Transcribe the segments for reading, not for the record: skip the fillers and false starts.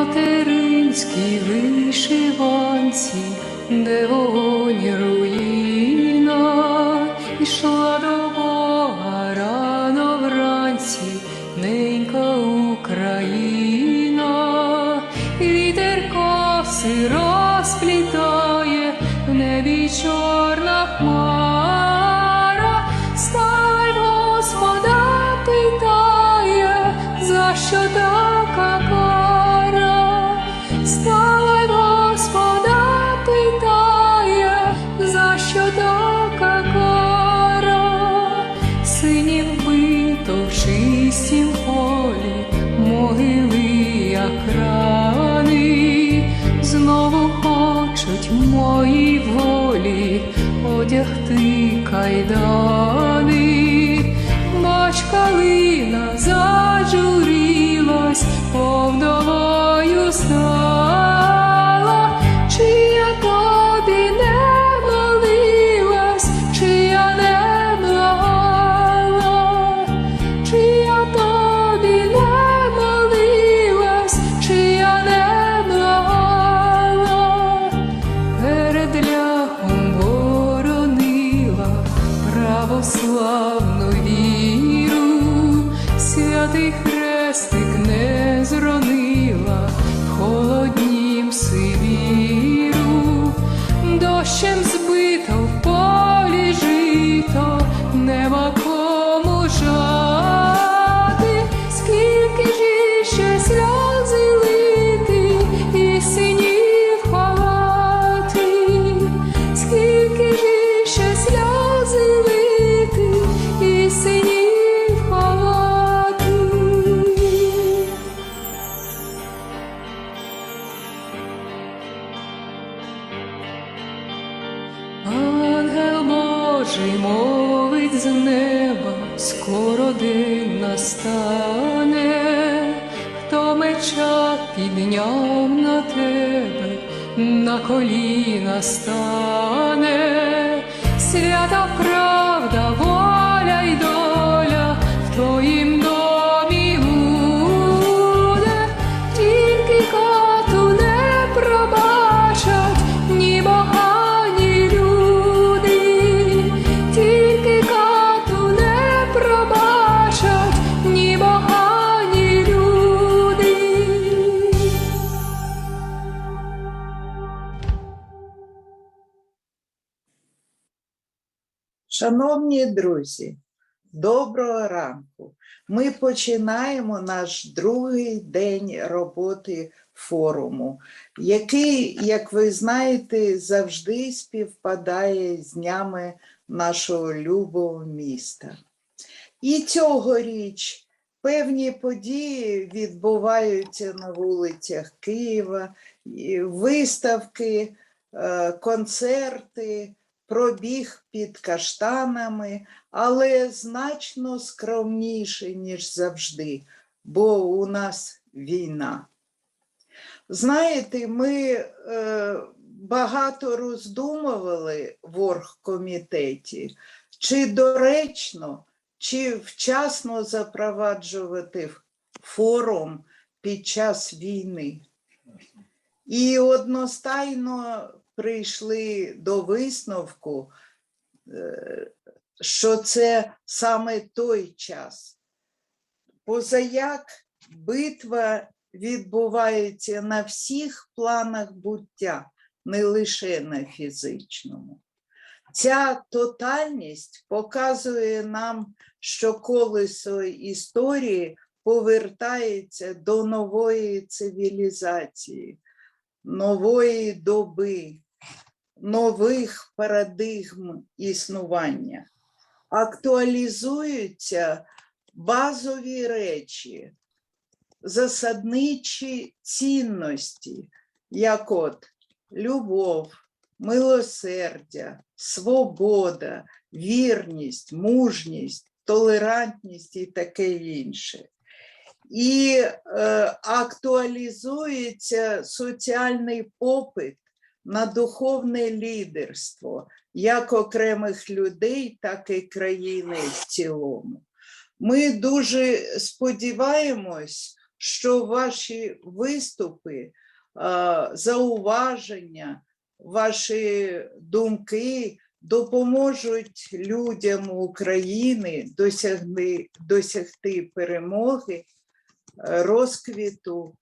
Материнській вишиванці, де вогонь руїна, ішла до Бога рано вранці, ненька Україна. Вітер коси розплітає, в небі чорна хмара, сталь Господа питає, за що така кара? Сталь Господа питає, за що така кара? Синів вбито в чистім полі, могили як рани, знову хочуть моїй волі одягти кайдани. Бач, калина зажурілась, повновою стала. Чи я тобі не молилась, чи я не благала? Чи я тобі не молилась, чи я не благала? Перед ляхом боронила православну віру, святий хрестик не зронила в холоднім Сибіру. Дощем збито в полі жито, нема кому жати. Скільки ж іще сльози лити і синів ховати? Скільки ж іще сльози лити і синів ховати? Ангел Божий мовить з неба, скоро день настане. Хто меча підняв на тебе, на коліна стане. Свята правда, воля й доля в твоїм домі буде. Тільки коту не пробачать ні Бога, ні люди. Тільки коту не пробачать ні Бога, ні люди. Шановні друзі, доброго ранку. Ми починаємо наш другий день роботи форуму, який, як ви знаєте, завжди співпадає з днями нашого любого міста. І цьогоріч певні події відбуваються на вулицях Києва, виставки, концерти, пробіг під каштанами, але значно скромніше, ніж завжди, бо у нас війна. Знаєте, ми багато роздумували в оргкомітеті, чи доречно, чи вчасно запроваджувати форум під час війни. І одностайно прийшли до висновку, що це саме той час. Позаяк битва відбувається на всіх планах буття, не лише на фізичному. Ця тотальність показує нам, що колесо історії повертається до нової цивілізації, нової доби, нових парадигм існування. актуалізуються базові речі, засадничі цінності, як от любов, милосердя, свобода, вірність, мужність, толерантність і таке інше. І актуалізується соціальний попит на духовне лідерство, як окремих людей, так і країни в цілому. Ми дуже сподіваємось, що ваші виступи, зауваження, ваші думки допоможуть людям України досягти перемоги, розквіту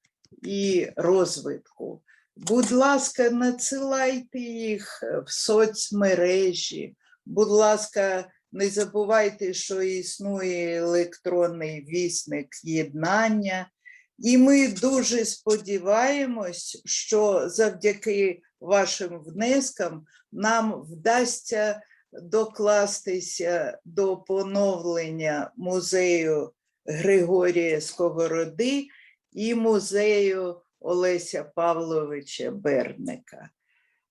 і розвитку. Будь ласка, надсилайте їх в соцмережі. Будь ласка, не забувайте, що існує електронний вісник єднання. І ми дуже сподіваємось, що завдяки вашим внескам нам вдасться докластися до поновлення музею Григорія Сковороди і музею Олеся Павловича Берника.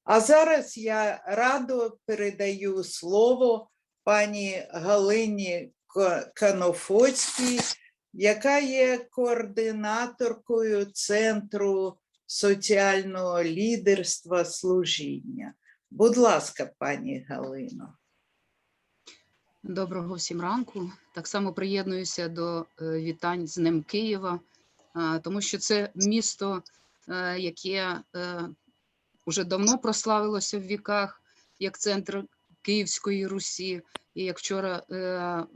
А зараз я радо передаю слово пані Галині Канафоцькій, яка є координаторкою Центру соціального лідерства-служіння. Будь ласка, пані Галино. Доброго всім ранку. Так само приєднуюся до вітань з Днем Києва, тому що це місто, яке вже давно прославилося в віках, як центр Київської Русі. І як вчора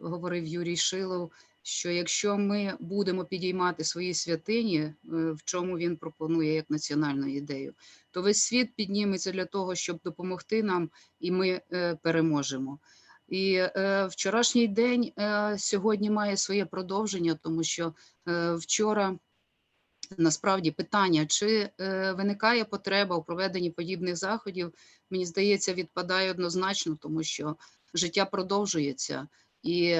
говорив Юрій Шилов, що якщо ми будемо підіймати свої святині, в чому він пропонує як національну ідею, то весь світ підніметься для того, щоб допомогти нам, і ми переможемо. І вчорашній день сьогодні має своє продовження, тому що вчора насправді питання, чи виникає потреба у проведенні подібних заходів, мені здається, відпадає однозначно, тому що життя продовжується. І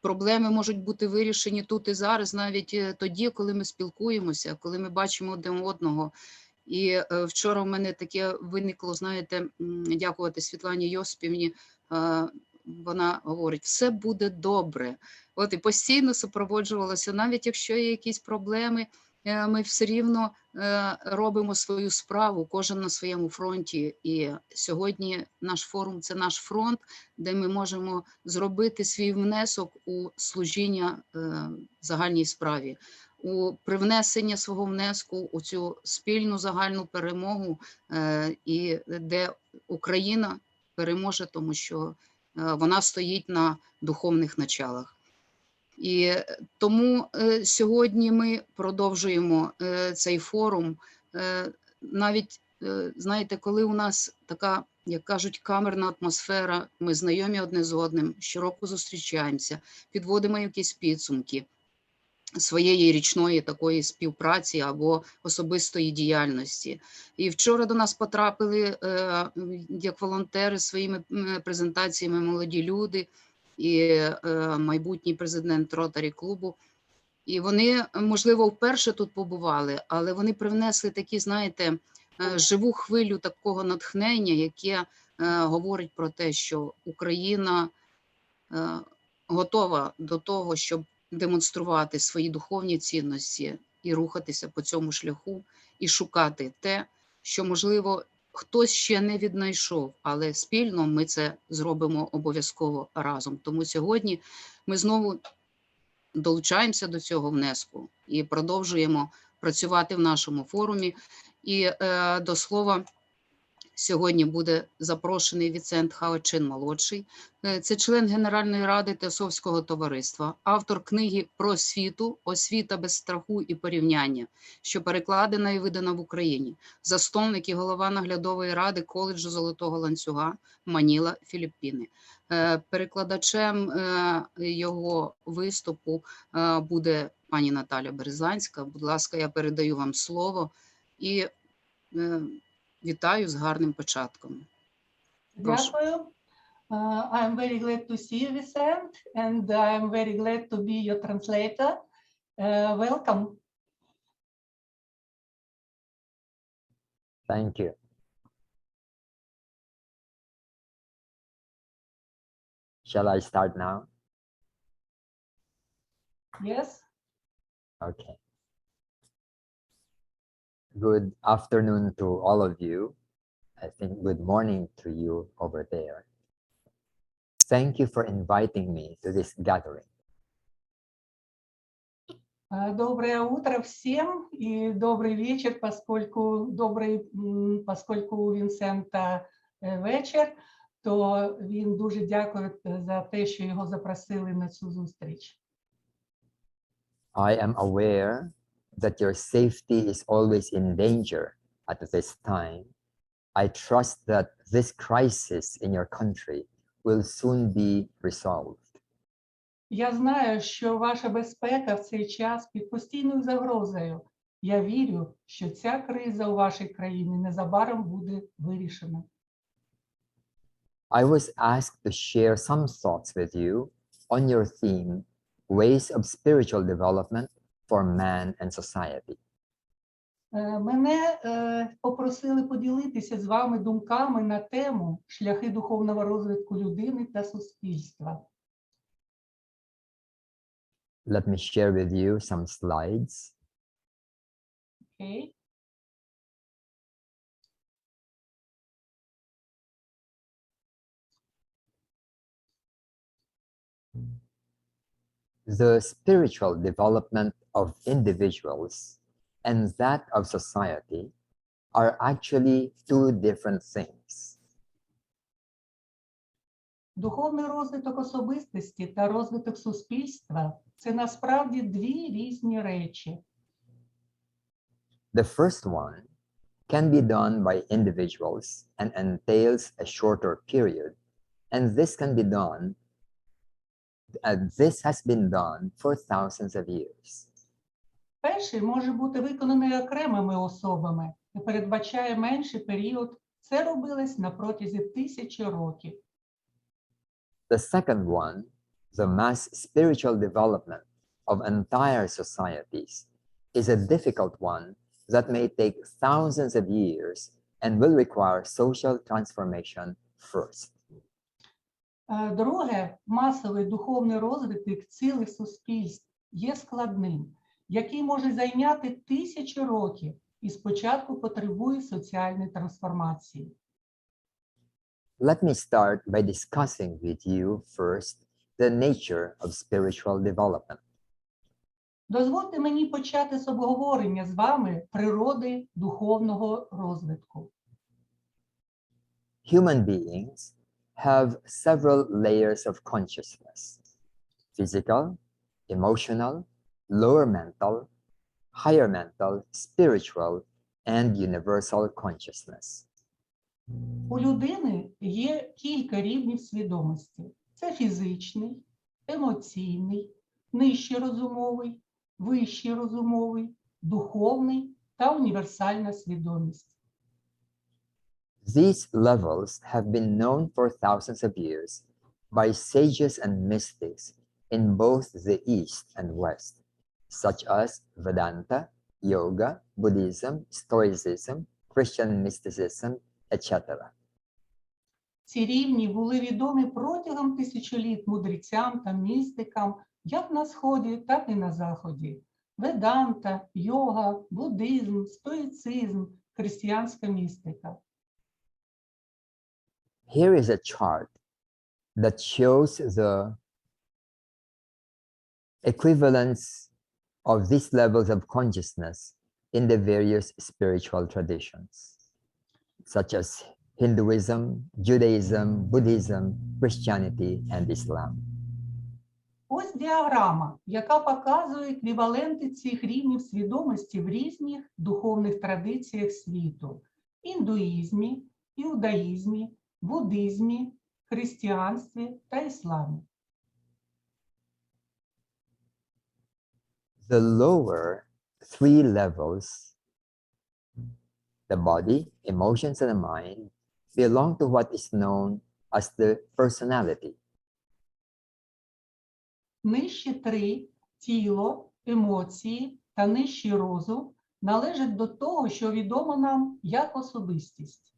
проблеми можуть бути вирішені тут і зараз, навіть тоді, коли ми спілкуємося, коли ми бачимо один одного. І вчора в мене таке виникло, знаєте, дякувати Світлані Йосипівні, вона говорить, все буде добре. От і постійно супроводжувалося, навіть якщо є якісь проблеми, ми все рівно робимо свою справу, кожен на своєму фронті. І сьогодні наш форум – це наш фронт, де ми можемо зробити свій внесок у служіння загальній справі, у привнесення свого внеску у цю спільну загальну перемогу, і де Україна переможе, тому що вона стоїть на духовних началах. І тому сьогодні ми продовжуємо цей форум. Навіть, знаєте, коли у нас така, як кажуть, камерна атмосфера, ми знайомі одне з одним, щороку зустрічаємося, підводимо якісь підсумки своєї річної такої співпраці або особистої діяльності. І вчора до нас потрапили як волонтери своїми презентаціями молоді люди і майбутній президент Ротарі клубу. І вони, можливо, вперше тут побували, але вони привнесли такі, знаєте, живу хвилю такого натхнення, яке говорить про те, що Україна готова до того, щоб демонструвати свої духовні цінності і рухатися по цьому шляху, і шукати те, що, можливо, хтось ще не віднайшов, але спільно ми це зробимо обов'язково разом. Тому сьогодні ми знову долучаємося до цього внеску і продовжуємо працювати в нашому форумі. І до слова, сьогодні буде запрошений Віцент Хао Чин молодший. Це член Генеральної ради Теософського товариства, автор книги про освіту «Освіта без страху і порівняння», що перекладена і видана в Україні, засновник і голова наглядової ради Коледжу Золотого Ланцюга, Маніла, Філіппіни. Перекладачем його виступу буде пані Наталя Березанська. Будь ласка, я передаю вам слово і вітаю з гарним початком. Прошу. Дякую. I'm very glad to see you, Vіцент, and I'm very glad to be your translator. Welcome. Thank you. Shall I start now? Yes. Okay. Good afternoon to all of you. I think good morning to you over there. Thank you for inviting me to this gathering. Доброе утро всем и добрый вечер, поскольку у Вінсента вечір, то він дуже дякує за те, що його запросили на цю зустріч. I am aware that your safety is always in danger at this time. I trust that this crisis in your country will soon be resolved. Я знаю, що ваша безпека в цей час під постійною загрозою. Я вірю, що ця криза у вашій країні незабаром буде вирішена. I was asked to share some thoughts with you on your theme, Ways of Spiritual Development for Man and Society. Мене попросили поділитися з вами думками на тему «Шляхи духовного розвитку людини та суспільства». Let me share with you some slides. Okay. The spiritual development of individuals and that of society are actually two different things. Духовний розвиток особистості та розвиток суспільства – це насправді дві різні речі. The first one can be done by individuals and entails a shorter period, and this has been done for thousands of years. Перший може бути виконаний окремими особами і передбачає менший період. Це робилось на протязі тисячі років. The second one, the mass spiritual development of entire societies, is a difficult one that may take thousands of years and will require social transformation first. Друге, масовий духовний розвиток цілих суспільств є складним, який може зайняти тисячі років і спочатку потребує соціальної трансформації. Let me start by discussing with you first the nature of spiritual development. Дозвольте мені почати з обговорення з вами природи духовного розвитку. Human beings have several layers of consciousness: physical, emotional, lower mental, higher mental, spiritual, and universal consciousness. У людини є кілька рівнів свідомості. Це фізичний, емоційний, нижчий розумовий, вищий розумовий, духовний та універсальна свідомість. These levels have been known for thousands of years by sages and mystics in both the East and West, such as Vedanta, Yoga, Buddhism, Stoicism, Christian mysticism, etc. Ці рівні були відомі протягом тисячоліть мудрецям та містикам як на Сході, так і на Заході. Веданта, йога, буддизм, стоїцизм, християнська містика. Here is a chart that shows the equivalence of these levels of consciousness in the various spiritual traditions, such as Hinduism, Judaism, Buddhism, Christianity, and Islam. Ось діаграма, яка показує еквіваленти цих рівнів свідомості в різних духовних традиціях світу: індуїзмі, іудаїзмі, буддизмі, християнстві та ісламі. The lower three levels, the body, emotions, and the mind, belong to what is known as the personality. Нижчі три – тіло, емоції та нижчий розум – належать до того, що відомо нам як особистість.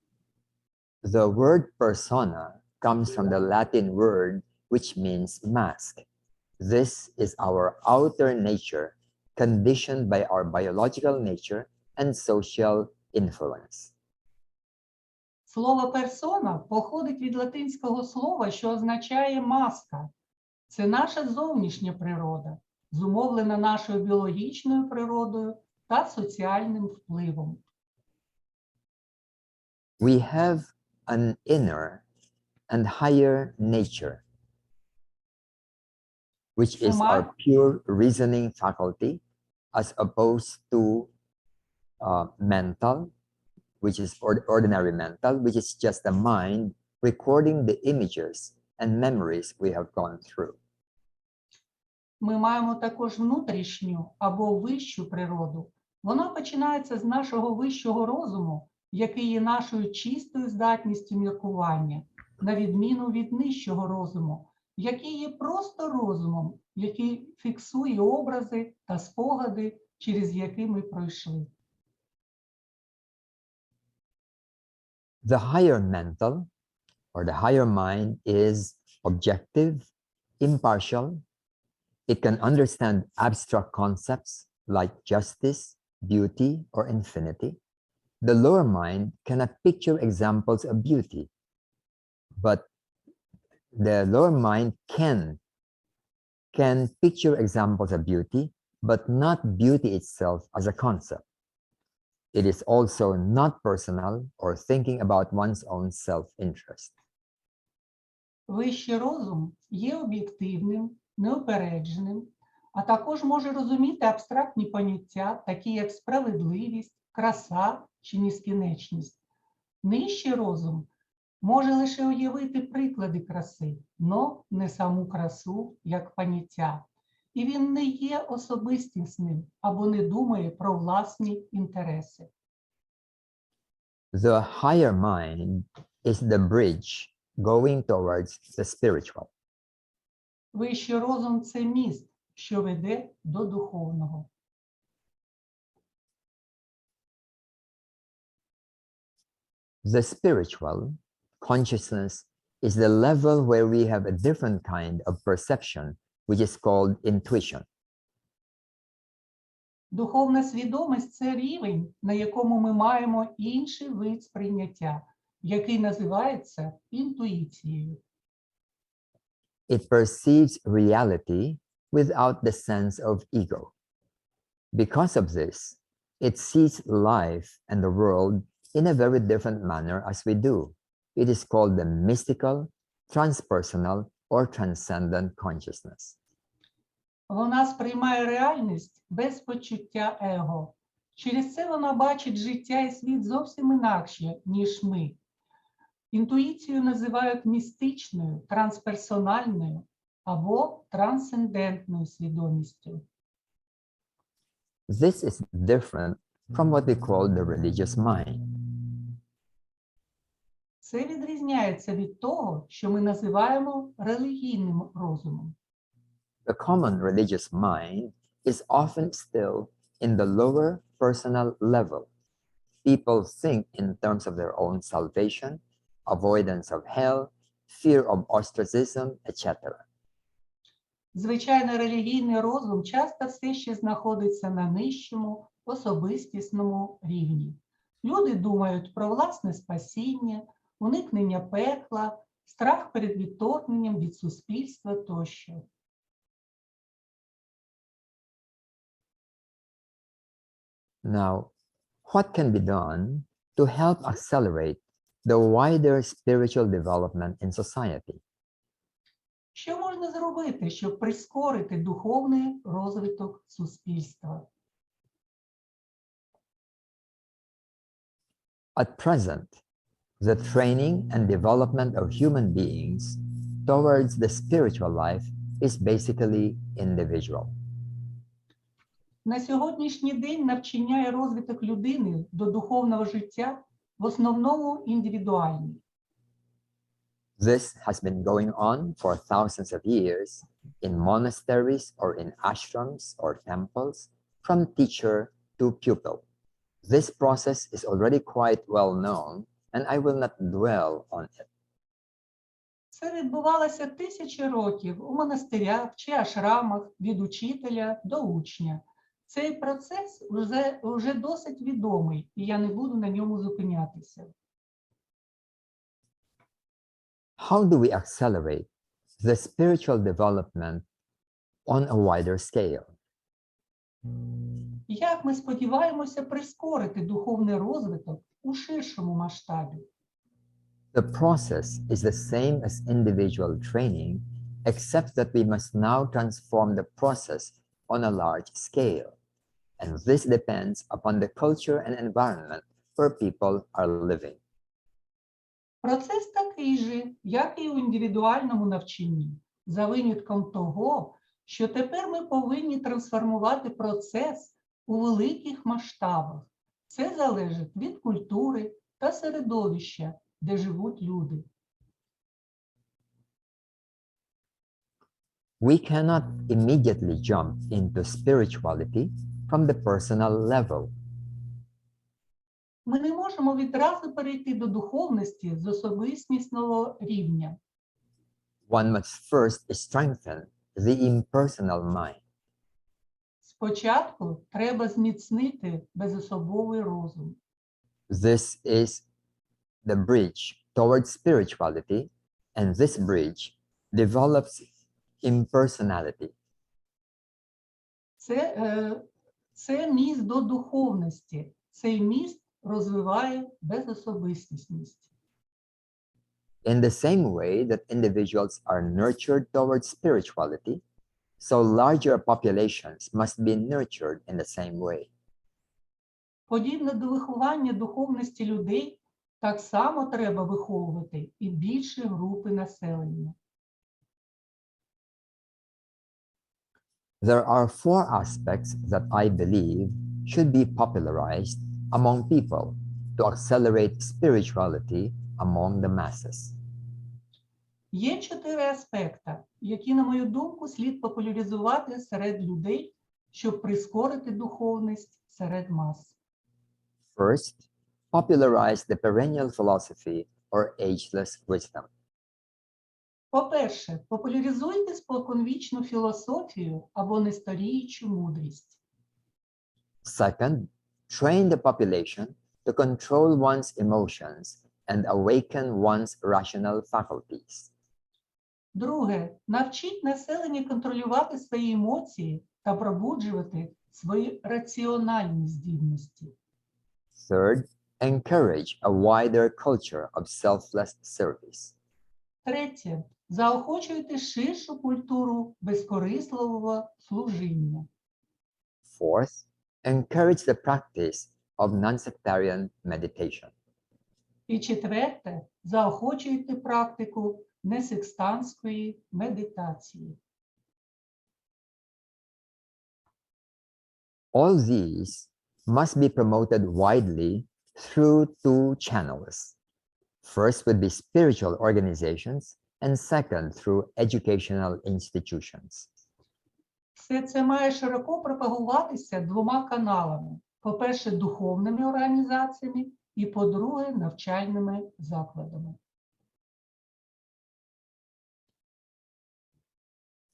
The word persona comes from the Latin word which means mask. This is our outer nature, conditioned by our biological nature and social influence. Слово «персона» походить від латинського слова, що означає «маска». Це наша зовнішня природа, зумовлена нашою біологічною природою та соціальним впливом. We have an inner and higher nature, which is our pure reasoning faculty, as opposed to mental, which is ordinary mental, which is just the mind recording the images and memories we have gone through. Ми маємо також внутрішню або вищу природу. Вона починається з нашого вищого розуму, який є нашою чистою здатністю міркування, на відміну від нижчого розуму, який є просто розумом, який фіксує образи та спогади, через які ми пройшли. The higher mental or the higher mind is objective, impartial. It can understand abstract concepts like justice, beauty, or infinity. The lower mind cannot picture examples of beauty, but the lower mind can picture examples of beauty, but not beauty itself as a concept. It is also not personal or thinking about one's own self-interest. Вищий розум є об'єктивним, неупередженим, а також може розуміти абстрактні поняття, такі як справедливість, краса чи нескінченність. Нижчий розум може лише уявити приклади краси, но не саму красу як поняття. І він не є особистісним або не думає про власні інтереси. The higher mind is the bridge going towards the spiritual. Вищий розум – це міст, що веде до духовного. The spiritual consciousness is the level where we have a different kind of perception, which is called intuition. Духовна свідомість – це рівень, на якому ми маємо інший вид сприйняття, який називається інтуїцією. It perceives reality without the sense of ego. Because of this, it sees life and the world in a very different manner as we do. It is called the mystical, transpersonal, or transcendent consciousness. Вона сприймає реальність без почуття его. Через це вона бачить життя і світ зовсім інакше, ніж ми. Інтуїцію називають містичною, трансперсональною або трансцендентною свідомістю. This is different from what we call the religious mind. Це відрізняється від того, що ми називаємо релігійним розумом. The common religious mind is often still in the lower personal level. People think in terms of their own salvation, avoidance of hell, fear of ostracism, etc. Звичайно, релігійний розум часто все ще знаходиться на нижчому, особистісному рівні. Люди думають про власне спасіння, уникнення пекла, страх перед відторгненням від суспільства тощо. Now, what can be done to help accelerate the wider spiritual development in society? Що можна зробити, щоб прискорити духовний розвиток суспільства? At present, the training and development of human beings towards the spiritual life is basically individual. На сьогоднішній день навчання і розвиток людини до духовного життя в основному індивідуальні. This has been going on for thousands of years in monasteries or in ashrams or temples, from teacher to pupil. This process is already quite well known, and I will not dwell on it. Це відбувалося тисячі років у монастирях чи ашрамах від учителя до учня. Цей процес вже досить відомий, і я не буду на ньому зупинятися. How do we accelerate the spiritual development on a wider scale? Як ми сподіваємося прискорити духовний розвиток у ширшому масштабі? The process is the same as individual training, except that we must now transform the process on a large scale. And this depends upon the culture and environment where people are living. Процес такий же, як і у індивідуальному навчанні, за винятком того, що тепер ми повинні трансформувати процес у великих масштабах. Це залежить від культури та середовища, де живуть люди. We cannot immediately jump into spirituality from the personal level. Ми не можемо відразу перейти до духовності з особистісного рівня. One must first strengthen the impersonal mind. Спочатку треба зміцнити безособовий розум. This is the bridge towards spirituality, and this bridge develops impersonality. Це міст до духовності. Цей міст розвиває безособистісність. In the same way that individuals are nurtured towards spirituality, so larger populations must be nurtured in the same way. Подібно до виховання духовності людей, так само треба виховувати і більші групи населення. There are four aspects that I believe should be popularized among people to accelerate spirituality among the masses. Є 4 аспекти, які, на мою думку, слід популяризувати серед людей, щоб прискорити духовність серед мас. First, popularize the perennial philosophy or ageless wisdom. По-перше, популяризуйте споконвічну філософію або нестаріючу мудрість. Second, train the population to control one's emotions and awaken one's rational faculties. Друге, навчіть населення контролювати свої емоції та пробуджувати свої раціональні здібності. Third, encourage a wider culture of selfless service. Третє, заохочуйте ширшу культуру безкорисливого служіння. Fourth, encourage the practice of non-sectarian meditation. І четверте, заохочуйте практику несекстанської медитації. All these must be promoted widely through two channels. First would be spiritual organizations, and second through educational institutions. Все це має широко пропагуватися 2 каналами. По-перше, духовними організаціями і, по-друге, навчальними закладами.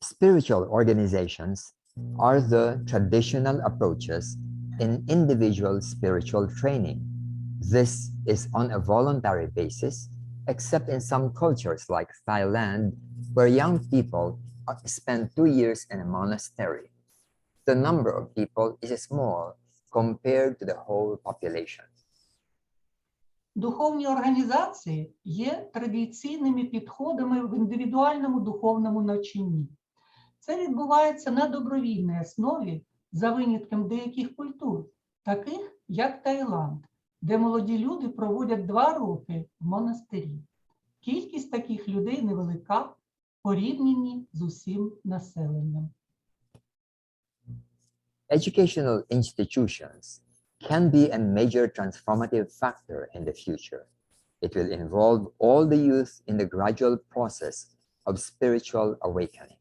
Spiritual organizations are the traditional approaches in individual spiritual training. This is on a voluntary basis, except in some cultures like Thailand, where young people spend 2 years in a monastery. The number of people is small compared to the whole population. Духовні організації є традиційними підходами в індивідуальному духовному навчанні. Це відбувається на добровільній основі за винятком деяких культур, таких як Таїланд, де молоді люди проводять 2 роки в монастирі. Кількість таких людей невелика в порівнянні з усім населенням. Educational institutions can be a major transformative factor in the future. It will involve all the youth in the gradual process of spiritual awakening.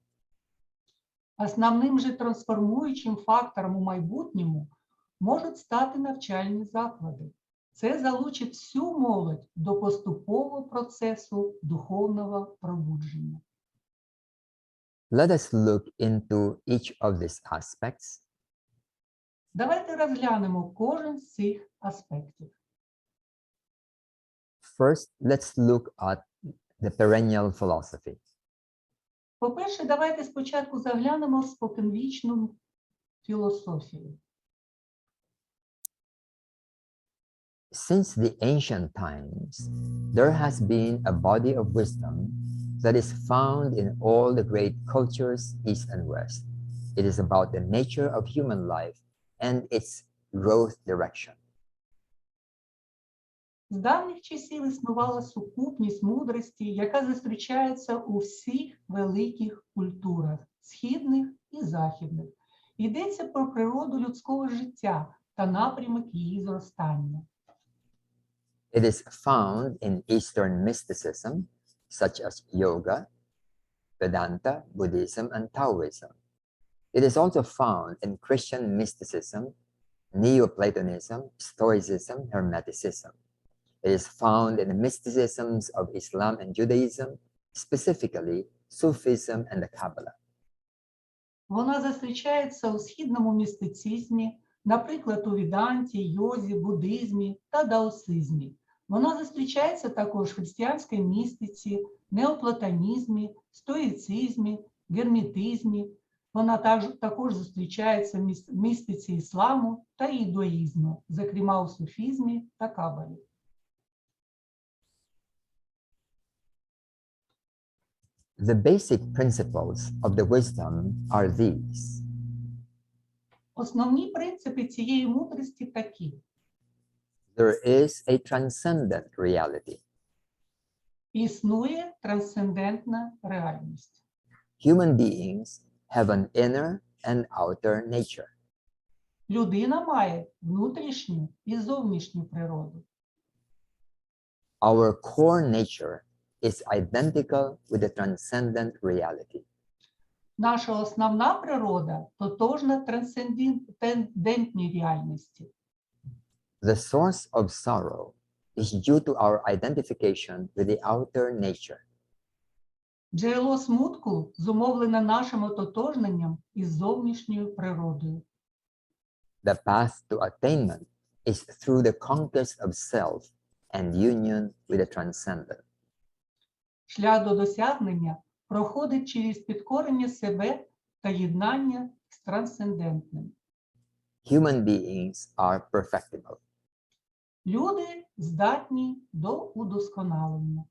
Основним же трансформуючим фактором у майбутньому можуть стати навчальні заклади. Це залучить всю молодь до поступового процесу духовного пробудження. Let us look into each of these aspects. Давайте розглянемо кожен з цих аспектів. First, let's look at the perennial philosophy. По-перше, давайте спочатку заглянемо в споконвічну філософію. Since the ancient times, there has been a body of wisdom that is found in all the great cultures, East and West. It is about the nature of human life and its growth direction. З давніх часів існувала сукупність мудрості, яка зустрічається у всіх великих культурах – східних і західних. Йдеться про природу людського життя та напрямок її зростання. It is found in Eastern mysticism, such as yoga, Vedanta, Buddhism, and Taoism. It is also found in Christian mysticism, Neoplatonism, Stoicism, Hermeticism. It is found in the mysticisms of Islam and Judaism, specifically Sufism and the Kabbalah. Вона зустрічається у східному містицизмі, наприклад, у Веданті, йозі, буддизмі та даосизмі. Вона зустрічається також в християнській містиці, неоплатонізмі, стоїцизмі, герметизмі. Вона також зустрічається в містиці ісламу та індуїзму, зокрема у суфізмі та кабалі. The basic principles of the wisdom are these. Основні принципи цієї мудрості такі. There is a transcendent reality. Існує трансцендентна реальність. Human beings have an inner and outer nature. Людина має внутрішню і зовнішню природу. Our core nature is identical with the transcendent reality. Наша основна природа тотожна трансцендентній реальності. The source of sorrow is due to our identification with the outer nature. Джерело смутку зумовлене нашим ототожненням із зовнішньою природою. The path to attainment is through the conquest of self and union with the transcendent. Шлях до досягнення проходить через підкорення себе та єднання з трансцендентним. Human beings are perfectible. Люди здатні до удосконалення.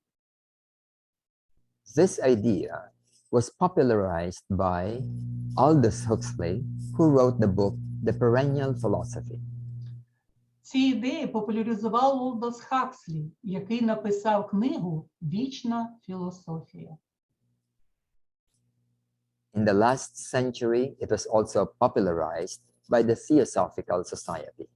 This idea was popularized by Aldous Huxley, who wrote the book The Perennial Philosophy. Ці ідеї популяризував Олдос Хакслі, який написав книгу «Вічна філософія». In the last century, it was also popularized by the Theosophical Society.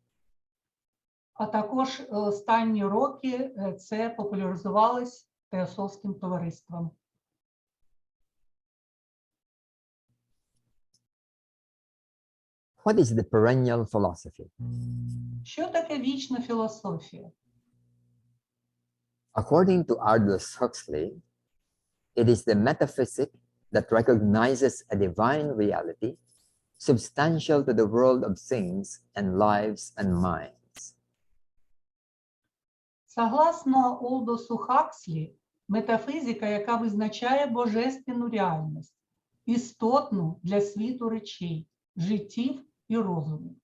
А також останні роки це популяризувалось Теософським товариством. What is the perennial philosophy? Що таке вічна філософія? According to Aldous Huxley, it is the metaphysic that recognizes a divine reality substantial to the world of things and lives and minds. Согласно Олдосу Хакслі, метафізика, яка визначає божественну реальність, істотну для світу речей, життів і розуму.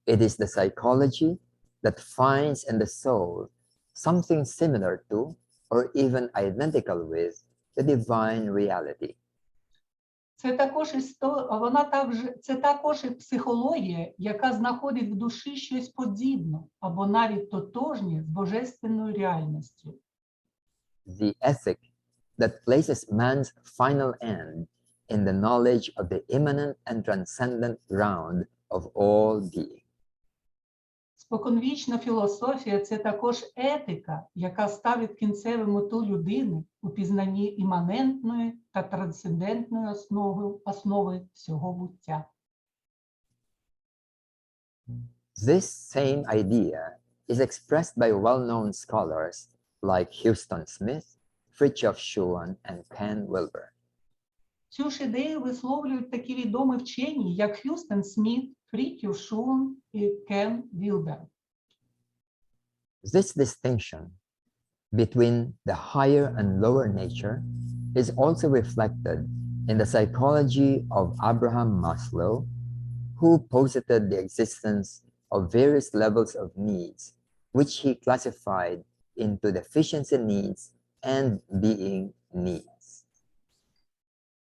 It is the psychology that finds in the soul something similar to or even identical with the divine reality. Це також і психологія, яка знаходить в душі щось подібне або навіть тотожнє з божественною реальністю. The ethic that places man's final end in the knowledge of the immanent and transcendent ground of all being. Споконвічна філософія – це також етика, яка ставить кінцеву мету людини у пізнанні іманентної та трансцендентної основи всього буття. This same idea is expressed by well-known scholars like Houston Smith, Fridtjof Schuon, and Ken Wilber. Цю ж ідею висловлюють такі відомі вчені, як Х'юстон Сміт, Фрітьоф Шуон і Кен Вілбер. This distinction between the higher and lower nature is also reflected in the psychology of Abraham Maslow, who posited the existence of various levels of needs, which he classified into deficiency needs and being needs.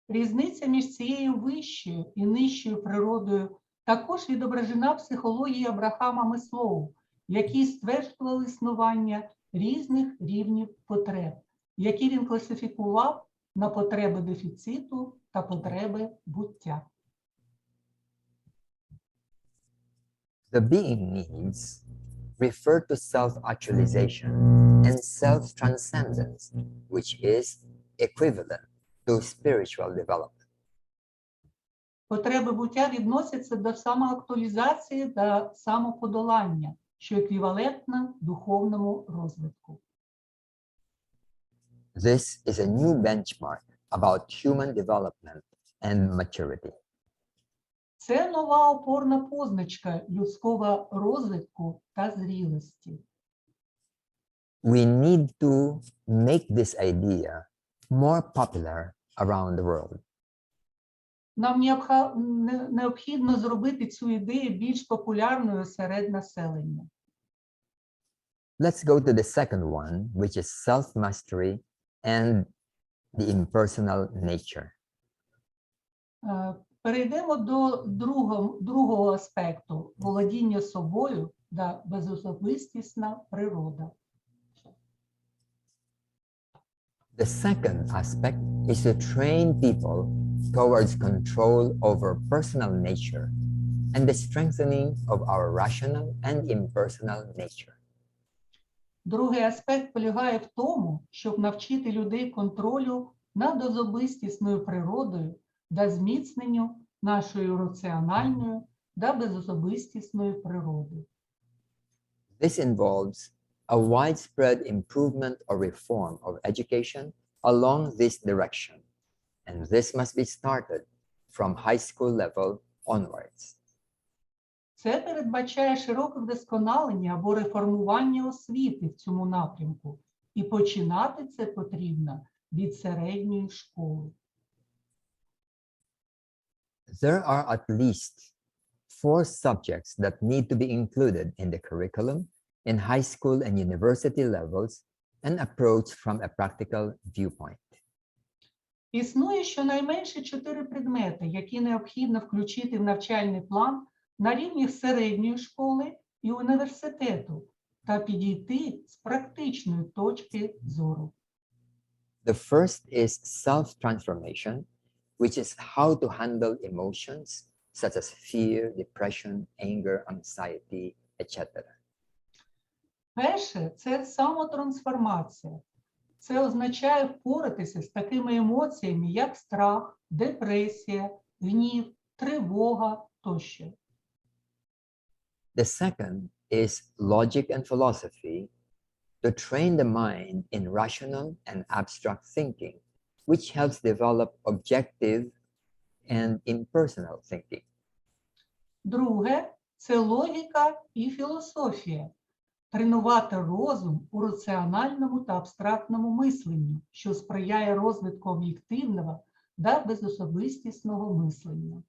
Різниця між цією вищою і нижчою природою також відображена в психології Абрахама Маслоу, який стверджував існування різних рівнів потреб, які він класифікував на потреби дефіциту та потреби буття. The being needs refer to self-actualization and self-transcendence, which is equivalent to spiritual development. Потреби буття відносяться до самоактуалізації та самоподолання, що еквівалентно духовному розвитку. This is a new benchmark about human development and maturity. Це нова опорна позначка людського розвитку та зрілості. We need to make this idea more popular around the world. Нам необхідно зробити цю ідею більш популярною серед населення. Let's go to the second one, which is self-mastery and the impersonal nature. Перейдемо до другого аспекту – володіння собою та безособистісна природа. The second aspect is to train people towards control over personal nature and the strengthening of our rational and impersonal nature. Другий аспект полягає в тому, щоб навчити людей контролю над особистісною природою та зміцненню нашої раціональної та безособистісної природи. This involves a widespread improvement or reform of education along this direction, and this must be started from high school level onwards. Це передбачає широке вдосконалення або реформування освіти в цьому напрямку, і починати це потрібно від середньої школи. There are at least 4 subjects that need to be included in the curriculum in high school and university levels and approached from a practical viewpoint. Існує щонайменше 4 предмети, які необхідно включити в навчальний план на рівні середньої школи і університету та підійти з практичної точки зору. The first is self-transformation, which is how to handle emotions such as fear, depression, anger, anxiety, etc. Перше – це самотрансформація. Це означає впоратися з такими емоціями, як страх, депресія, гнів, тривога тощо. The second is logic and philosophy, to train the mind in rational and abstract thinking, which helps develop objective and impersonal thinking. Друге – це логіка і філософія. Тренувати розум у раціональному та абстрактному мисленні, що сприяє розвитку об'єктивного та безособистісного мислення.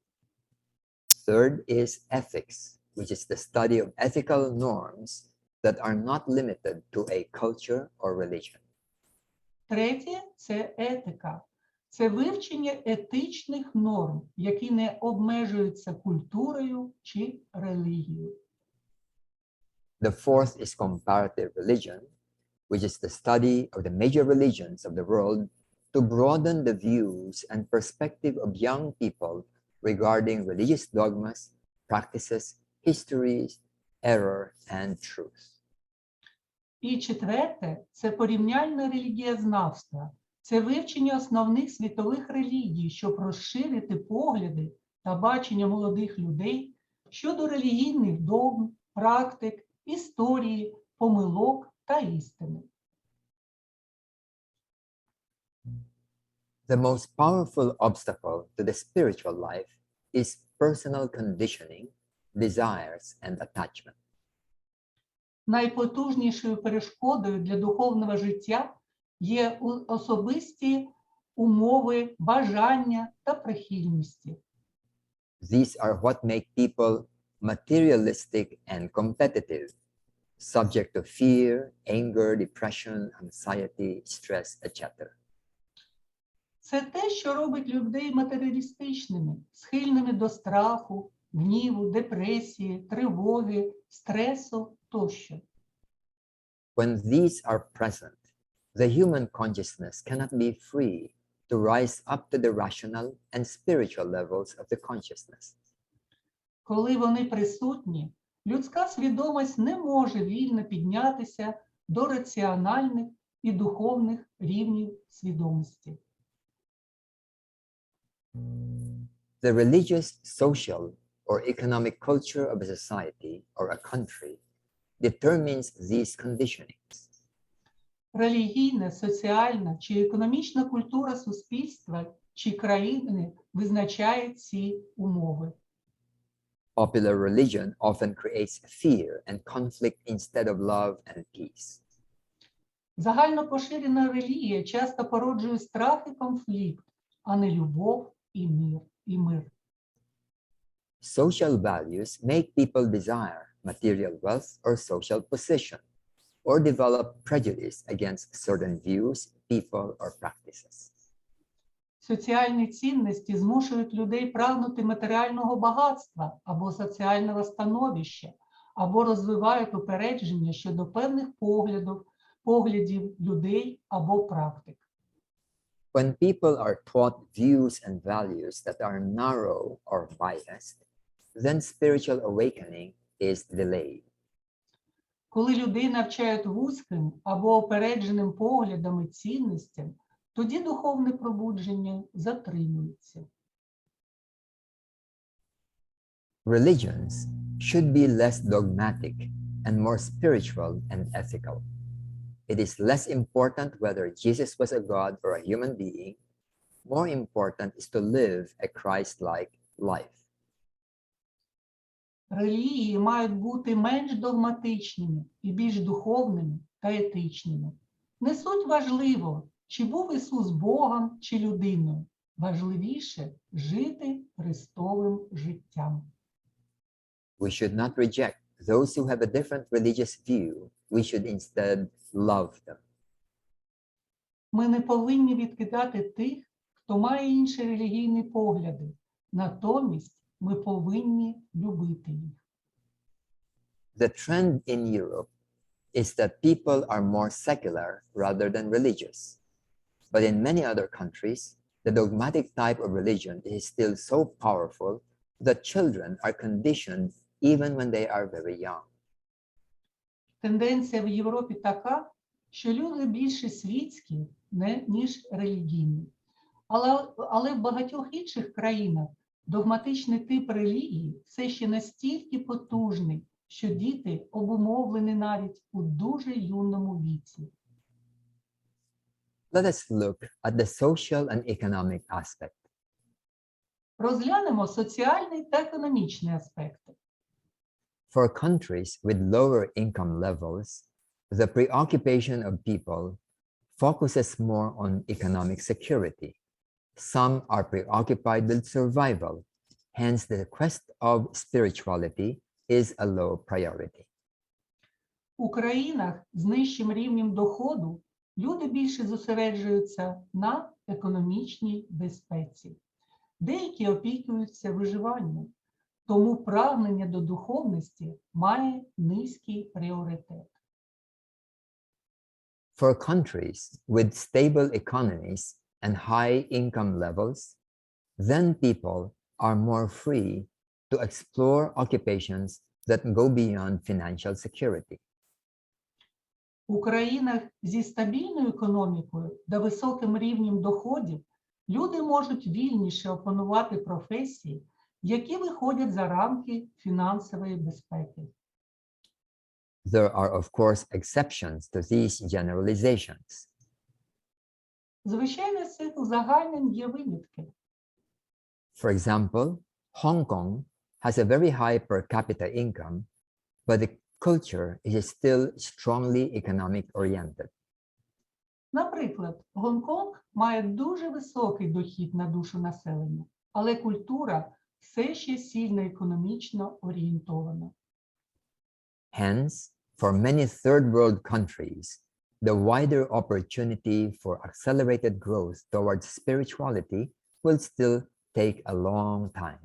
Third is ethics, which is the study of ethical norms that are not limited to a culture or religion. Третє – це етика. Це вивчення етичних норм, які не обмежуються культурою чи релігією. The fourth is comparative religion, which is the study of the major religions of the world to broaden the views and perspective of young people regarding religious dogmas, practices, histories, error, and truth. І четверте – це порівняльне релігієзнавство. Це вивчення основних світових релігій, щоб розширити погляди та бачення молодих людей щодо релігійних догм, практик, історії, помилок та істини. The most powerful obstacle to the spiritual life is personal conditioning, desires, and attachment. Найпотужнішою перешкодою для духовного життя є особисті умови, бажання та прихильності. These are what make people materialistic and competitive, subject to fear, anger, depression, anxiety, stress, etc. Це те, що робить людей матеріалістичними, схильними до страху, гніву, депресії, тривоги, стресу тощо. When these are present, the human consciousness cannot be free to rise up to the rational and spiritual levels of the consciousness. Коли вони присутні, людська свідомість не може вільно піднятися до раціональних і духовних рівнів свідомості. The religious, social, or economic culture of a society or a country determines these conditionings. Релігійна, соціальна чи економічна культура суспільства чи країни визначає ці умови. Popular religion often creates fear and conflict instead of love and peace. Загально поширена релігія часто породжує страх і конфлікт, а не любов і мир. Social values make people desire material wealth or social position, or develop prejudice against certain views, people, or practices. Соціальні цінності змушують людей прагнути матеріального багатства або соціального становища, або розвивають упередження щодо певних поглядів людей або практик. When people are taught views and values that are narrow or biased, then spiritual awakening is delayed. Коли людей навчають вузьким або опередженим поглядам і цінностям, тоді духовне пробудження затримується. Religions should be less dogmatic and more spiritual and ethical. It is less important whether Jesus was a God or a human being. More important is to live a Christ-like life. Релігії мають бути менш догматичними і більш духовними та етичними. Не суть важливо, чи був Ісус Богом чи людиною. Важливіше – жити Христовим життям. We should not reject those who have a different religious view. We should instead love them. Ми не повинні відкидати тих, хто має інші релігійні погляди. Натомість ми повинні любити їх. The trend in Europe is that people are more secular rather than religious. But in many other countries, the dogmatic type of religion is still so powerful that children are conditioned even when they are very young. Тенденція в Європі така, що люди більше світські, ніж релігійні. Але в багатьох інших країнах догматичний тип релігії все ще настільки потужний, що діти обумовлені навіть у дуже юному віці. Let us look at the social and economic aspect. Розглянемо соціальний та економічний аспекти. For countries with lower income levels, the preoccupation of people focuses more on economic security. Some are preoccupied with survival, hence the quest of spirituality is a low priority. У країнах з нижчим рівнем доходу люди більше зосереджуються на економічній безпеці. Деякі опікуються виживанням, тому прагнення до духовності має низький пріоритет. For countries with stable economies and high income levels, then people are more free to explore occupations that go beyond financial security. У країнах зі стабільною економікою та високим рівнем доходів люди можуть вільніше опанувати професії, які виходять за рамки фінансової безпеки. There are, of course, exceptions to these generalizations. Звичайно, з цих узагальнень є винятки. For example, Hong Kong has a very high per capita income, but the culture is still strongly economic oriented. Наприклад, Гонконг має дуже високий дохід на душу населення, але культура все ще сильно економічно орієнтована. Hence, for many third world countries, the wider opportunity for accelerated growth towards spirituality will still take a long time.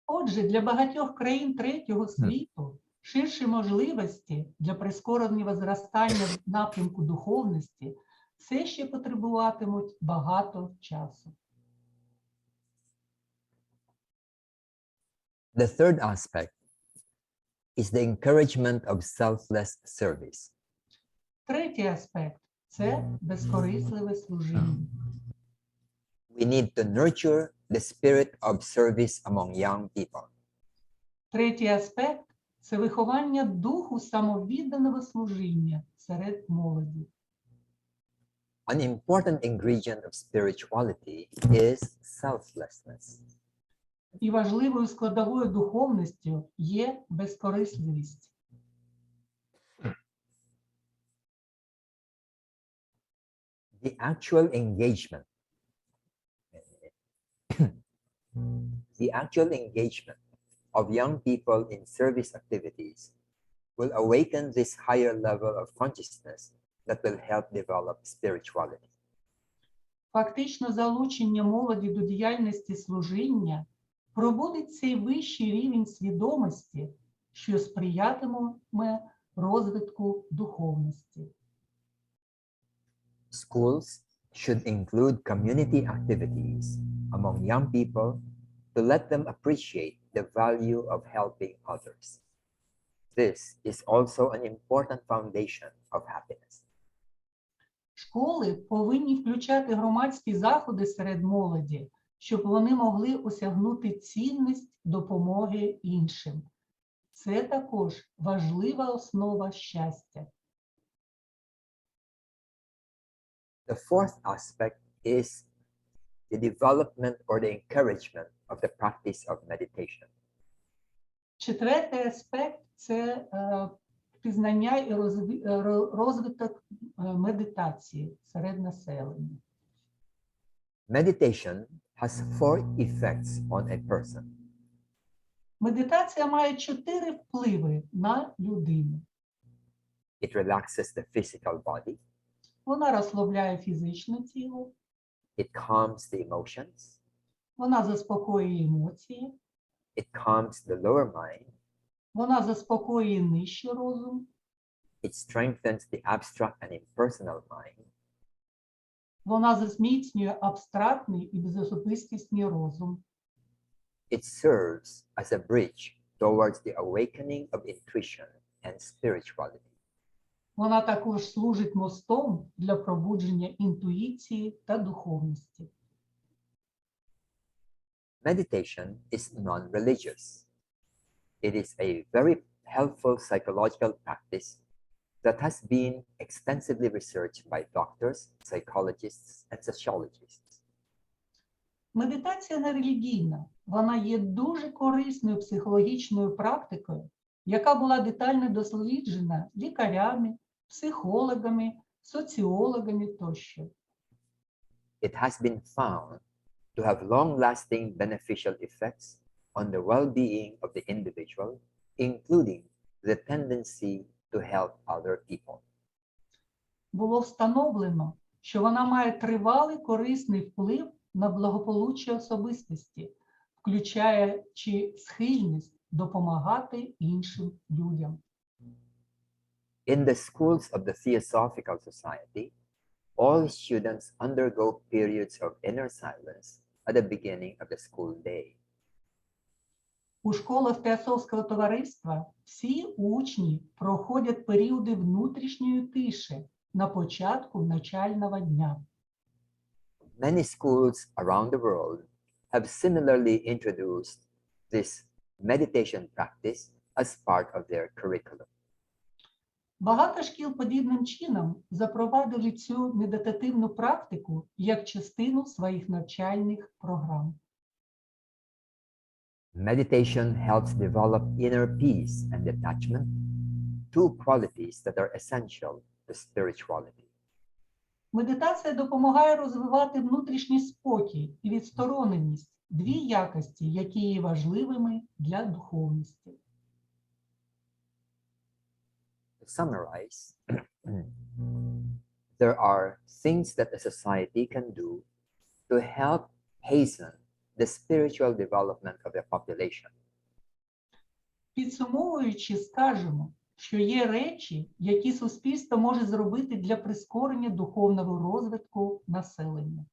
Отже, для багатьох країн третього світу ширші можливості для прискореного зростання в напрямку духовності все ще потребуватимуть багато часу. The third aspect is the encouragement of selfless service. Третій аспект – це безкорисливе служіння. We need to nurture the spirit of service among young people. Третій аспект – це виховання духу самовідданого служіння серед молоді. An important ingredient of spirituality is selflessness. І важливою складовою духовністю є безкорисливість. The actual engagement of young people in service activities will awaken this higher level of consciousness that will help develop spirituality. Фактично залучення молоді до діяльності служіння пробудить цей вищий рівень свідомості, що сприятиме розвитку духовності. Schools should include community activities among young people to let them appreciate the value of helping others. This is also an important foundation of happiness. Школи повинні включати громадські заходи серед молоді, щоб вони могли осягнути цінність допомоги іншим. Це також важлива основа щастя. The fourth aspect is the development or the encouragement of the practice of meditation. Четвертий аспект – це пізнання і розвиток медитації серед населення. Meditation has 4 effects on a person. Медитація має 4 впливи на людину. It relaxes the physical body, Вона розслабляє фізичне тіло, it calms the emotions, вона заспокоює емоції, it calms the lower mind, вона заспокоює нижчий розум, it strengthens the abstract and impersonal mind, вона зміцнює абстрактний і безособистісний розум. it serves as a bridge towards the awakening of intuition and spirituality. Вона також служить мостом для пробудження інтуїції та духовності. Meditation is non-religious. It is a very helpful psychological practice that has been extensively researched by doctors, psychologists, and sociologists. Медитація не релігійна. Вона є дуже корисною психологічною практикою, яка була детально досліджена лікарями, психологами, соціологами тощо. It has been found to have long-lasting beneficial effects on the well-being of the individual, including the tendency to help other people. Було встановлено, що вона має тривалий корисний вплив на благополуччя особистості, включаючи схильність допомагати іншим людям. In the schools of the Theosophical Society, all students undergo periods of inner silence at the beginning of the school day. У школах Теософського товариства всі учні проходять періоди внутрішньої тиші на початку навчального дня. Many schools around the world have similarly introduced this meditation practice as part of their curriculum. Багато шкіл подібним чином запровадили цю медитативну практику як частину своїх навчальних програм. Meditation helps develop inner peace and detachment, two qualities that are essential to spirituality. Медитація допомагає розвивати внутрішній спокій і відстороненість, дві якості, які є важливими для духовності. To summarize, there are things that a society can do to help hasten the spiritual development of the population. Підсумовуючи, скажемо, що є речі, які суспільство може зробити для прискорення духовного розвитку населення.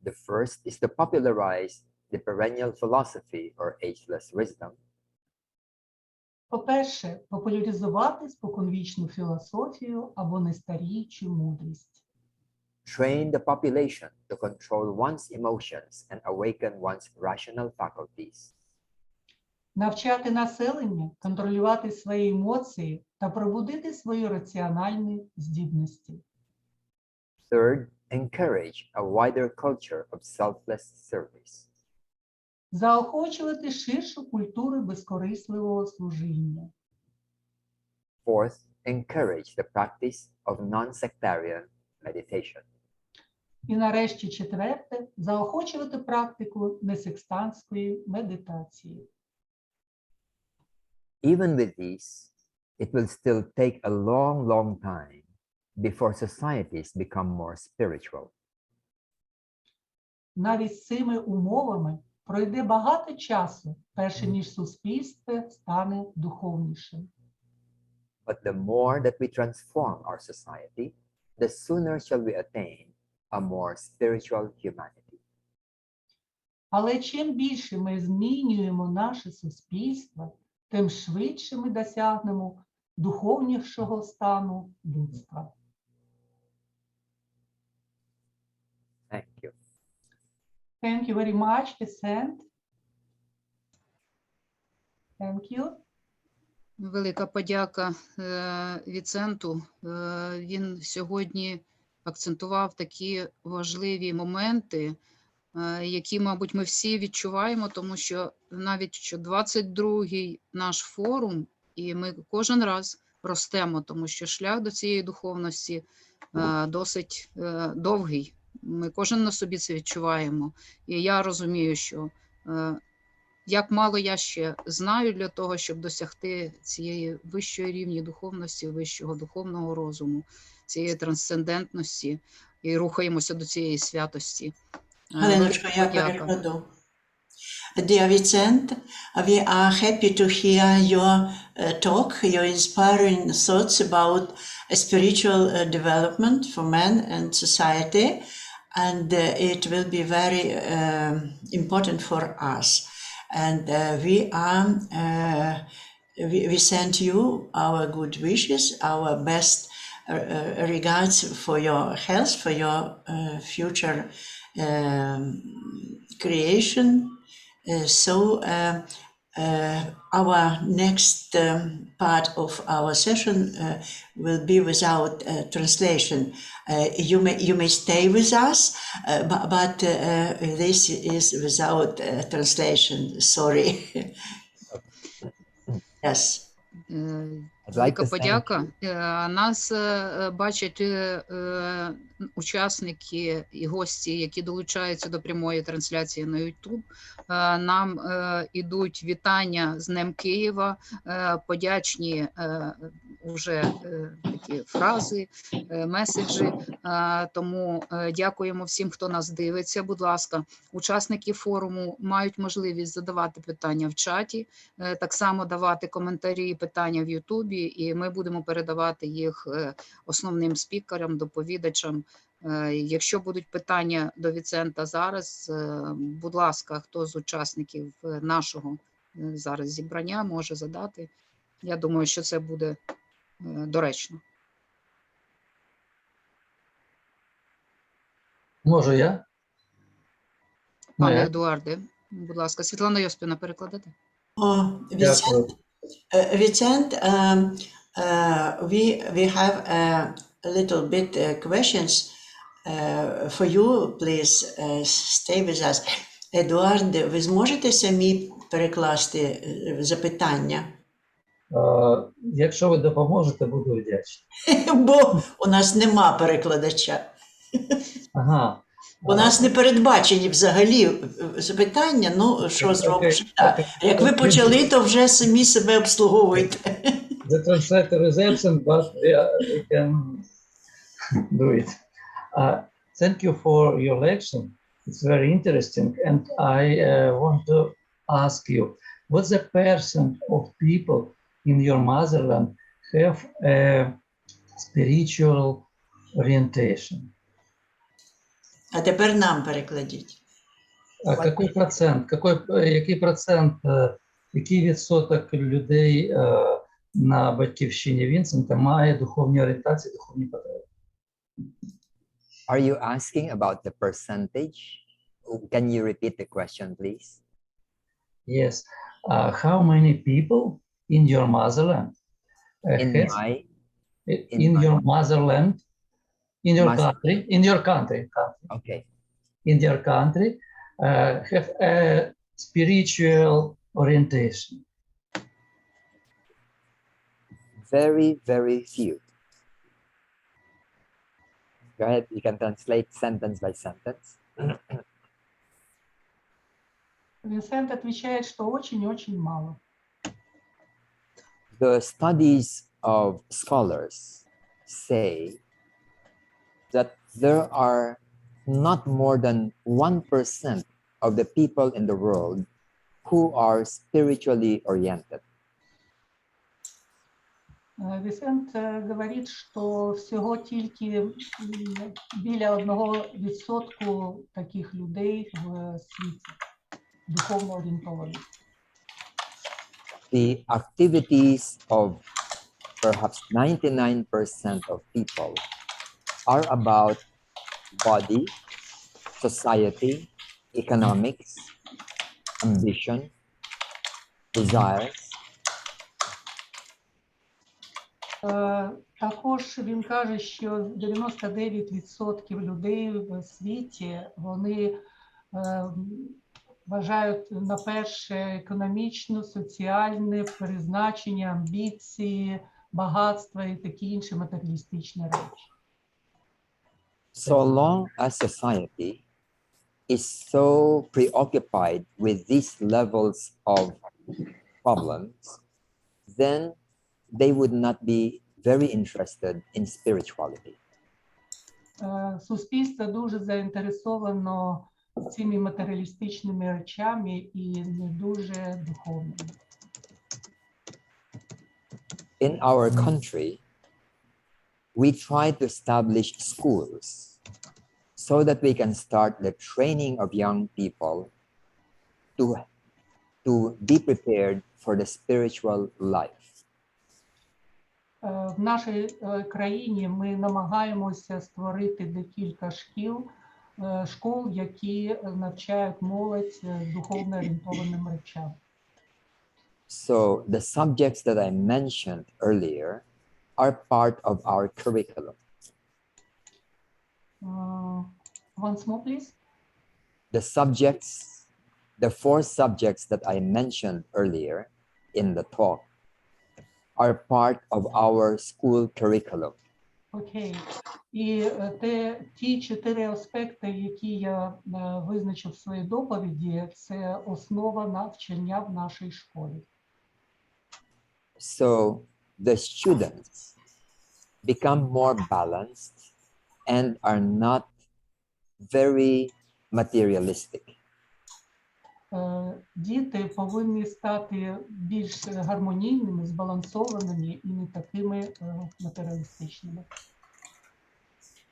The first is to popularize the perennial philosophy or ageless wisdom. По-перше, популяризувати споконвічну філософію або нестаріючу мудрість. Train the population to control one's emotions and awaken one's rational faculties. Навчати населення контролювати свої емоції та пробудити свої раціональні здібності. Third, encourage a wider culture of selfless service. Заохочувати ширшу культуру безкорисливого служіння. Fourth, encourage the practice of non-sectarian meditation. І нарешті четверте, заохочувати практику несекстантської медитації. Even with these, it will still take a long, long time before societies become more spiritual. Навіть з цими умовами пройде багато часу, перш ніж суспільство стане духовнішим. But the more that we transform our society, the sooner shall we attain a more spiritual humanity. Але чим більше ми змінюємо наше суспільство, тим швидше ми досягнемо духовнішого стану людства. Thank you. Thank you very much, Віцент. Thank you. Велика подяка Віценту. Він сьогодні акцентував такі важливі моменти, які, мабуть, ми всі відчуваємо, тому що навіть що 22-й наш форум, і ми кожен раз ростемо, тому що шлях до цієї духовності досить довгий. Ми кожен на собі це відчуваємо. І я розумію, що як мало я ще знаю для того, щоб досягти цієї вищої рівні духовності, вищого духовного розуму, цієї трансцендентності, і рухаємося до цієї святості. Галеночко, я перекладу. Dear Віцент, we are happy to hear your talk, your inspiring thoughts about spiritual development for man and society, and it will be very important for us. And we send you our good wishes, our best regards for your health, for your future creation. Our next part of our session will be without translation. You may stay with us, but this is without translation. Sorry. Yes. Велика подяка. Нас бачать учасники і гості, які долучаються до прямої трансляції на YouTube. Нам ідуть вітання з Днем Києва, подячні вже такі фрази, меседжі. Тому дякуємо всім, хто нас дивиться. Будь ласка, учасники форуму мають можливість задавати питання в чаті, так само давати коментарі і питання в Ютубі, і ми будемо передавати їх основним спікерам, доповідачам. Якщо будуть питання до Віцента зараз, будь ласка, хто з учасників нашого зараз зібрання може задати. Я думаю, що це буде доречно. Можу я? Пане Едуарде, будь ласка, Світлана Йоспівна, перекладете? Дякую. Віцент, we have a little bit questions for you. Please stay with us. Едуард, ви зможете самі перекласти запитання? Якщо ви допоможете, буду вдячний. Бо у нас нема перекладача. Ага. У нас не передбачені взагалі запитання, ну що зробиш? Так. Як ви почали, то вже самі себе обслуговуєте. The translator is absent, but we can do it. Thank you for your lecture. It's very interesting. And I want to ask you, what's the percent of people in your motherland have a spiritual orientation? А тепер нам перекладіть. А який процент, який відсоток людей на батьківщині Вінсента має духовні орієнтації, духовні потреби? Are you asking about the percentage? Can you repeat the question, please? Yes. How many people in your motherland In your motherland, in your country, okay. in your country have a spiritual orientation? Very, very few. Go ahead, you can translate sentence by sentence. Винсент отвечает, что очень-очень мало. The studies of scholars say that there are not more than 1% of the people in the world who are spiritually oriented. Вінсент говорить, що всього тільки біля 1% таких людей в світі духовно орієнтованих. The activities of perhaps 99% of people are about body, society, economics, ambition, desires. Також він каже, що 99% людей в світі, вони вважають на перше економічне, соціальне призначення, амбіції, багатства і такі інші матеріалістичні речі. So long as society is so preoccupied with these levels of problems, then they would not be very interested in spirituality. Суспільство дуже заінтересовано цими матеріалістичними речами і не дуже духовними. In our country, we try to establish schools so that we can start the training of young people to be prepared for the spiritual life. В нашій країні ми намагаємося створити декілька школ, які навчають молодь духовно орієнтованим речам. So the subjects that I mentioned earlier are part of our curriculum. Once more, please. The four subjects that I mentioned earlier in the talk are part of our school curriculum. Окей. І ті 4 аспекти, які я визначив в своїй доповіді, це основа навчання в нашій школі. So the students become more balanced and are not very materialistic. Діти повинні стати більш гармонійними, збалансованими і не такими матеріалістичними.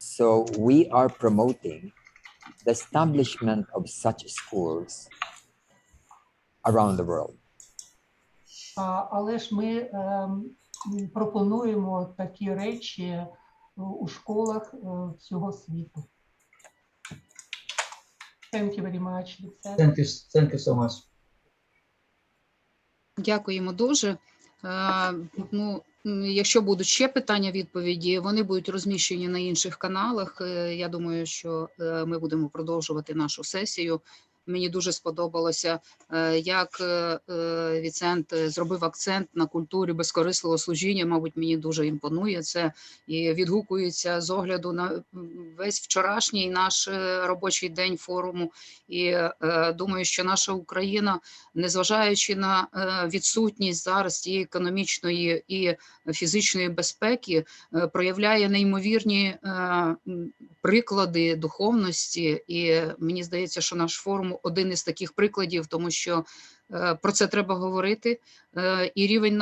So we are promoting the establishment of such schools around the world. Але ж ми пропонуємо такі речі у школах всього світу. Thank you very much, Віцент. Thank you so much. Дякуємо дуже. Ну, якщо будуть ще питання, відповіді, вони будуть розміщені на інших каналах. Я думаю, що ми будемо продовжувати нашу сесію. Мені дуже сподобалося, як Віцент зробив акцент на культурі безкорисливого служіння. Мабуть, мені дуже імпонує це і відгукується з огляду на весь вчорашній наш робочий день форуму. І думаю, що наша Україна, незважаючи на відсутність зараз цієї економічної і фізичної безпеки, проявляє неймовірні приклади духовності. І мені здається, що наш форум один із таких прикладів, тому що про це треба говорити. І рівень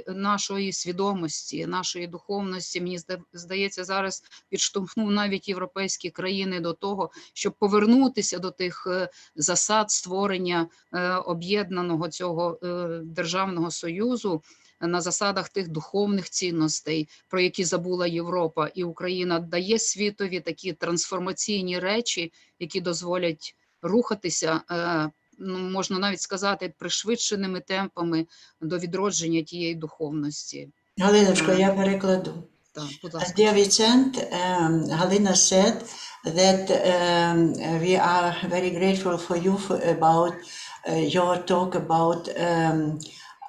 нашої свідомості, нашої духовності, мені здається, зараз підштовхнув навіть європейські країни до того, щоб повернутися до тих засад створення об'єднаного цього державного союзу на засадах тих духовних цінностей, про які забула Європа. І Україна дає світові такі трансформаційні речі, які дозволять рухатися, можна навіть сказати, пришвидшеними темпами до відродження тієї духовності. Галиночко, я перекладу. Так, будь ласка. Dear Vicent, Halina said that we are very grateful for you about your talk about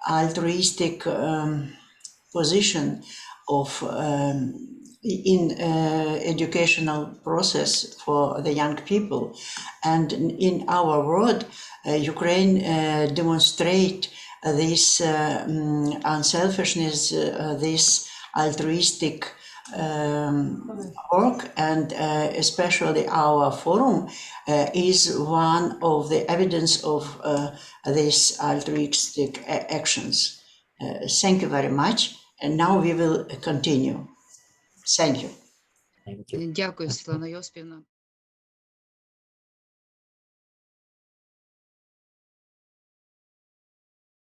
altruistic position of in educational process for the young people. And in our world, Ukraine demonstrate this unselfishness, this altruistic work, and especially our forum is one of the evidence of these altruistic actions. Thank you very much, and now we will continue. Thank you. Thank you. Дякую, Світлана Йосипівна.